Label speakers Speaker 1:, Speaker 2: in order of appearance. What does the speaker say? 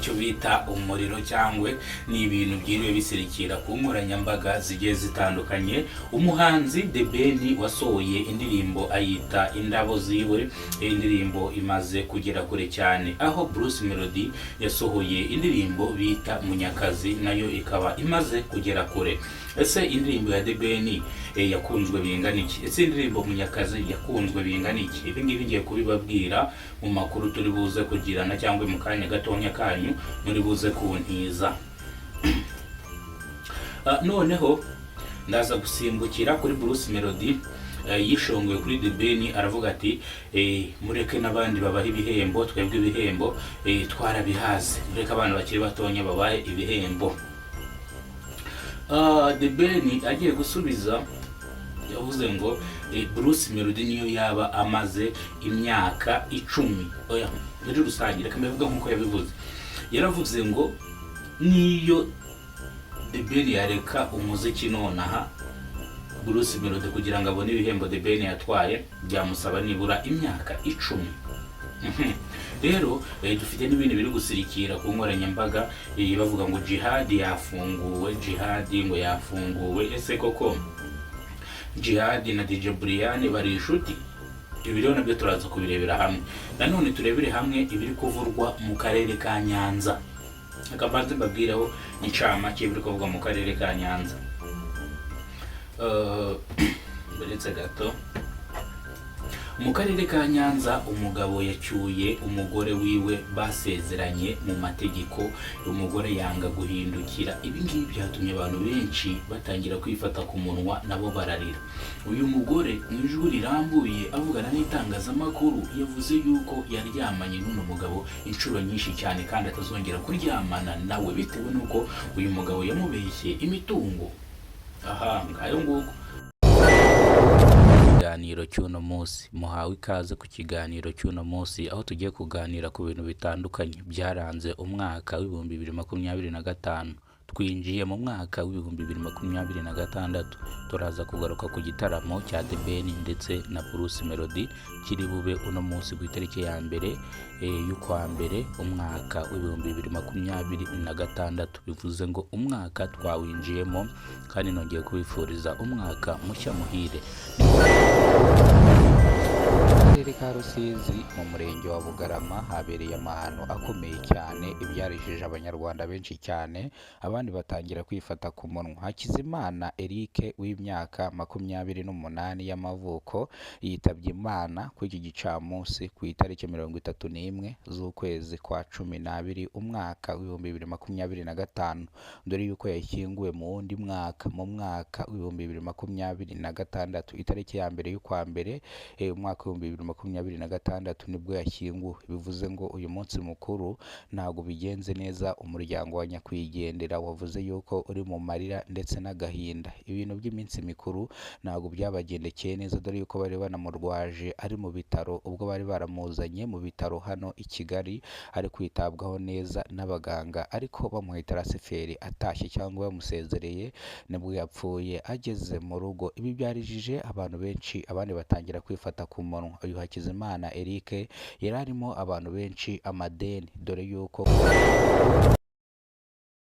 Speaker 1: icyo bita umuriro cyangwa ni ibintu byiriwe bisirikira ku nkoranyambaga zigiye zitandukanye. Umuhanzi The Ben wasohoye indirimbo ayita Indabo Ziwe, indirimbo imaze kugera kure cyane, aho Bruce Melody yasohoye indirimbo bita Munyakazi nayo ikaba imaze kugera kure. Ese indirimbo ya The Ben yakunzwe bingana iki? Ese indirimbo Munyakazi yakunzwe bingana iki? Ibi ngibi ngiye kubibabwira mu makuru turi buze kugirana, cyangwa mu kanya gatonya kanyu muri buze kuntiza. Noneho ndaza gusimbukira kuri Bruce Melody yishongoye kuri The Ben, aravuga ati mureke n'abandi babaha ibihembo, twebwe ibihembo twarabihaze, mureke abantu bakiri batonya babahe ibihembo. The Ben agiye gusubiza yavuze ngo Bruce Melody niyo yaba amaze imyaka 10, oya muri rusange reka mbivuga nkuko yabivuze. Yaravuze ngo niyo The Ben yareka umuziki nonaha, Bruce Melody kugira ngo abone ibihembo The Ben yatwaye byamusaba nibura imyaka 10. Rero dufite n'ibindi biri gusirikira ku nkoranyambaga bavuga ngo Jihad yafunguwe, Jihad ngo yafunguwe. Ese koko Jihad na DJ Brian bari inshuti? Ibi rero nabyo turaza kubirebera hamwe. Nanone turebere hamwe ibiri kuvurwa mu karere ka Nyanza. Akabanze mbabwireho incamake ibiri kuvurwa mu karere ka Nyanza. Beretse gato. Mu karere ka Nyanza umugabo yacyuye umugore wiwe basezeranye mu mategeko, umugore yanga guhindukira. Ibi ngibi byatumye abantu benshi batangira kwifata ku munwa, nabo bararira. Uyu mugore mu ijwi rirambuye avugana n'itangazamakuru yavuze yuko yaryamanye n'uno mugabo inshuro nyinshi cyane kandi atazongera kuryamana nawe bitewe nuko uyu mugabo yamubeshye imitungo. Aha ngayo nguko kiganiro cy'uno munsi. Muhawe ikaze ku kiganiro cy'uno munsi, aho tugiye kuganira ku bintu bitandukanye byaranze umwaka w'ibihumbi 2025. Twinjiye mu mwaka w'ibihumbi 2026. Turaza kugaruka ku gitaramo cya The Ben ndetse na Bruce Melody kiri bube uno munsi ku itariki ya mbere y'ukwa mbere umwaka w'ibihumbi 2026. Bivuze ngo umwaka twawinjiyemo, kandi nongeye kubifuriza umwaka mushya muhire. Akarere ka Rusizi mu murenge wa Bugarama habereye amahano akomeye cyane, ibyarishije abanyarwanda benshi cyane, abandi batangira kwifata ku munwa. Hakizimana Eric w'imyaka 28 y'amavuko yitabye Imana ku iki gicamunsi ku itariki 31 z'ukwezi kwa 12 umwaka w'ibihumbi 2025, dore yuko yashyinguwe mu wundi mwaka, mu mwaka w'ibihumbi 2026 itariki ya mbere y'ukwa mbere umwaka w'ibihumbi 2026 nibwo yashyinguwe. Bivuze ngo uyu munsi mukuru ntago bigenze neza. Umuryango wa nyakwigendera wavuze yuko uri mu marira ndetse n'agahinda. Ibintu by'iminsi mikuru ntago byabagendekeye neza, dore yuko bari banamurwaje ari mu bitaro, ubwo bari baramuzanye mu bitaro hano i Kigali ari kwitabwaho neza n'abaganga, ariko bamuha transfert atashye cyangwa bamusezereye nibwo yapfuye ageze mu rugo. Ibi byarijije abantu benshi, abandi batangira kwifata ku munwa. Uyu Hakizimana Eric yari arimo abantu benshi amadeni, dore yuko